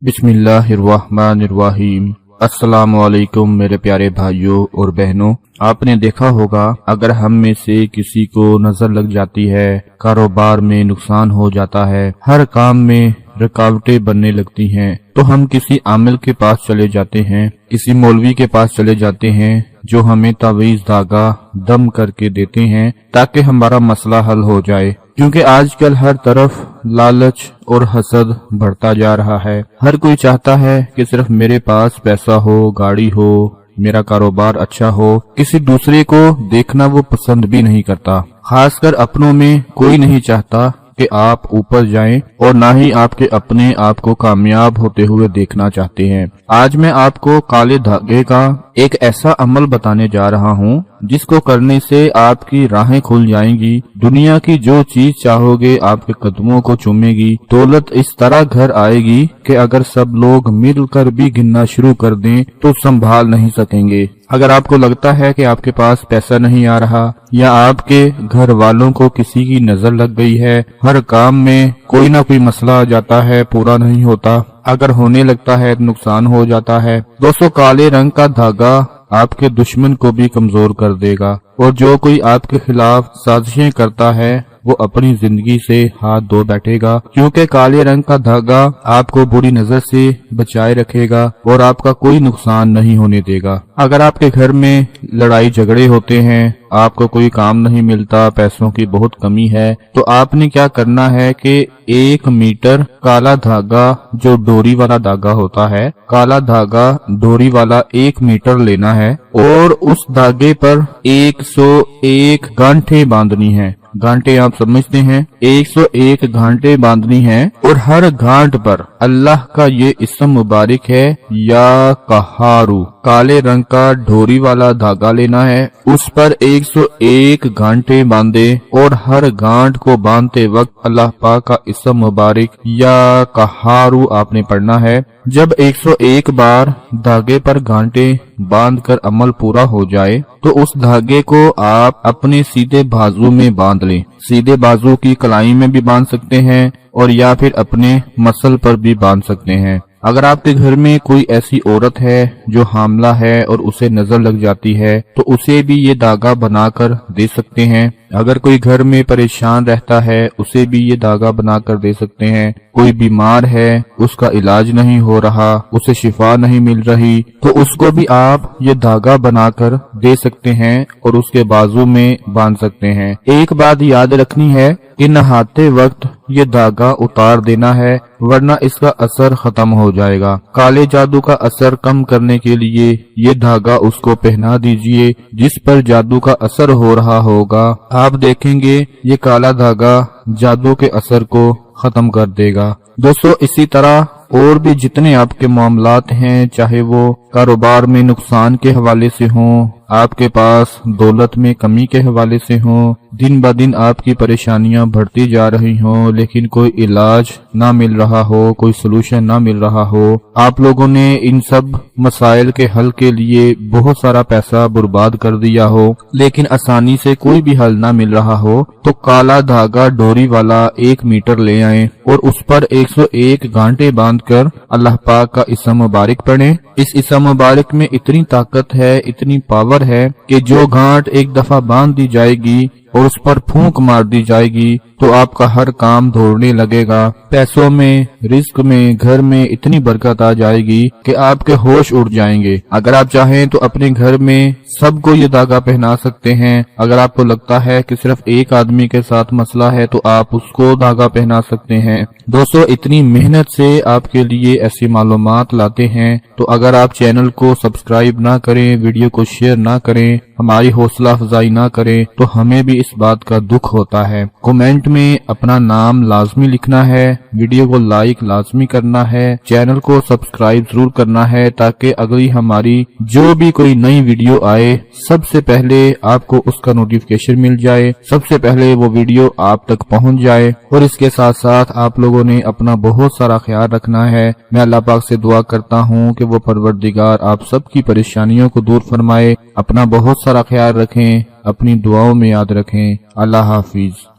بسم اللہ الرحمن الرحیم۔ السلام علیکم میرے پیارے بھائیوں اور بہنوں، آپ نے دیکھا ہوگا اگر ہم میں سے کسی کو نظر لگ جاتی ہے، کاروبار میں نقصان ہو جاتا ہے، ہر کام میں رکاوٹیں بننے لگتی ہیں، تو ہم کسی عامل کے پاس چلے جاتے ہیں، کسی مولوی کے پاس چلے جاتے ہیں جو ہمیں تعویذ دھاگا دم کر کے دیتے ہیں تاکہ ہمارا مسئلہ حل ہو جائے۔ کیونکہ آج کل ہر طرف لالچ اور حسد بڑھتا جا رہا ہے، ہر کوئی چاہتا ہے کہ صرف میرے پاس پیسہ ہو، گاڑی ہو، میرا کاروبار اچھا ہو، کسی دوسرے کو دیکھنا وہ پسند بھی نہیں کرتا، خاص کر اپنوں میں کوئی نہیں چاہتا کہ آپ اوپر جائیں اور نہ ہی آپ کے اپنے آپ کو کامیاب ہوتے ہوئے دیکھنا چاہتے ہیں۔ آج میں آپ کو کالے دھاگے کا ایک ایسا عمل بتانے جا رہا ہوں جس کو کرنے سے آپ کی راہیں کھل جائیں گی، دنیا کی جو چیز چاہو گے آپ کے قدموں کو چومے گی، دولت اس طرح گھر آئے گی کہ اگر سب لوگ مل کر بھی گننا شروع کر دیں تو سنبھال نہیں سکیں گے۔ اگر آپ کو لگتا ہے کہ آپ کے پاس پیسہ نہیں آ رہا یا آپ کے گھر والوں کو کسی کی نظر لگ گئی ہے، ہر کام میں کوئی نہ کوئی مسئلہ آ جاتا ہے، پورا نہیں ہوتا، اگر ہونے لگتا ہے تو نقصان ہو جاتا ہے، دوستو کالے رنگ کا دھاگا آپ کے دشمن کو بھی کمزور کر دے گا، اور جو کوئی آپ کے خلاف سازشیں کرتا ہے وہ اپنی زندگی سے ہاتھ دھو بیٹھے گا، کیونکہ کالے رنگ کا دھاگا آپ کو بری نظر سے بچائے رکھے گا اور آپ کا کوئی نقصان نہیں ہونے دے گا۔ اگر آپ کے گھر میں لڑائی جھگڑے ہوتے ہیں، آپ کو کوئی کام نہیں ملتا، پیسوں کی بہت کمی ہے، تو آپ نے کیا کرنا ہے کہ 1 میٹر کالا دھاگا جو ڈوری والا دھاگا ہوتا ہے، کالا دھاگا ڈوری والا 1 میٹر لینا ہے اور اس دھاگے پر 101 گانٹھیں باندھنی ہیں۔ گھانٹے آپ سمجھتے ہیں، 101 گھانٹے باندھنی ہیں اور ہر گھانٹ پر اللہ کا یہ اسم مبارک ہے، یا قہارو۔ کالے رنگ کا ڈوری والا دھاگا لینا ہے، اس پر 101 گھانٹے باندھے اور ہر گھانٹ کو باندھتے وقت اللہ پاک کا اسم مبارک یا قہارو آپ نے پڑھنا ہے۔ جب 101 بار دھاگے پر گھانٹے باندھ کر عمل پورا ہو جائے تو اس دھاگے کو آپ اپنے سیدھے بازو میں باندھ لیں، سیدھے بازو کی کلائی میں بھی باندھ سکتے ہیں اور یا پھر اپنے مسل پر بھی باندھ سکتے ہیں۔ اگر آپ کے گھر میں کوئی ایسی عورت ہے جو حاملہ ہے اور اسے نظر لگ جاتی ہے تو اسے بھی یہ دھاگا بنا کر دے سکتے ہیں۔ اگر کوئی گھر میں پریشان رہتا ہے اسے بھی یہ دھاگا بنا کر دے سکتے ہیں۔ کوئی بیمار ہے، اس کا علاج نہیں ہو رہا، اسے شفا نہیں مل رہی، تو اس کو بھی آپ یہ دھاگا بنا کر دے سکتے ہیں اور اس کے بازو میں باندھ سکتے ہیں۔ ایک بات یاد رکھنی ہے کہ نہاتے وقت یہ دھاگا اتار دینا ہے ورنہ اس کا اثر ختم ہو جائے گا۔ کالے جادو کا اثر کم کرنے کے لیے یہ دھاگا اس کو پہنا دیجئے جس پر جادو کا اثر ہو رہا ہوگا، آپ دیکھیں گے یہ کالا دھاگا جادو کے اثر کو ختم کر دے گا۔ دوستو اسی طرح اور بھی جتنے آپ کے معاملات ہیں، چاہے وہ کاروبار میں نقصان کے حوالے سے ہوں، آپ کے پاس دولت میں کمی کے حوالے سے ہوں، دن بہ دن آپ کی پریشانیاں بڑھتی جا رہی ہوں لیکن کوئی علاج نہ مل رہا ہو، کوئی سلوشن نہ مل رہا ہو، آپ لوگوں نے ان سب مسائل کے حل کے لیے بہت سارا پیسہ برباد کر دیا ہو لیکن آسانی سے کوئی بھی حل نہ مل رہا ہو، تو کالا دھاگا ڈوری والا 1 میٹر لے آئیں اور اس پر 101 گھانٹے باندھ کر اللہ پاک کا اسم مبارک پڑھیں۔ اس اسم مبارک میں اتنی طاقت ہے، اتنی پاور ہے کہ جو گھانٹ ایک دفعہ باندھ دی جائے گی اور اس پر پھونک مار دی جائے گی تو آپ کا ہر کام دوڑنے لگے گا، پیسوں میں، رزق میں، گھر میں اتنی برکت آ جائے گی کہ آپ کے ہوش اڑ جائیں گے۔ اگر آپ چاہیں تو اپنے گھر میں سب کو یہ دھاگا پہنا سکتے ہیں۔ اگر آپ کو لگتا ہے کہ صرف ایک آدمی کے ساتھ مسئلہ ہے تو آپ اس کو دھاگا پہنا سکتے ہیں۔ دوستو اتنی محنت سے آپ کے لیے ایسی معلومات لاتے ہیں، تو اگر آپ چینل کو سبسکرائب نہ کریں، ویڈیو کو شیئر نہ کریں، ہماری حوصلہ افزائی نہ کریں تو ہمیں بھی اس بات کا دکھ ہوتا ہے۔ کومنٹ میں اپنا نام لازمی لکھنا ہے، ویڈیو کو لائک لازمی کرنا ہے، چینل کو سبسکرائب ضرور کرنا ہے تاکہ اگلی ہماری جو بھی کوئی نئی ویڈیو آئے سب سے پہلے آپ کو اس کا نوٹیفیکیشن مل جائے، سب سے پہلے وہ ویڈیو آپ تک پہنچ جائے۔ اور اس کے ساتھ ساتھ آپ لوگوں نے اپنا بہت سارا خیال رکھنا ہے۔ میں اللہ پاک سے دعا کرتا ہوں کہ وہ پروردگار آپ سب کی پریشانیوں کو دور فرمائے۔ اپنا بہت سارا خیال رکھیں، اپنی دعاؤں میں یاد رکھیں۔ اللہ حافظ۔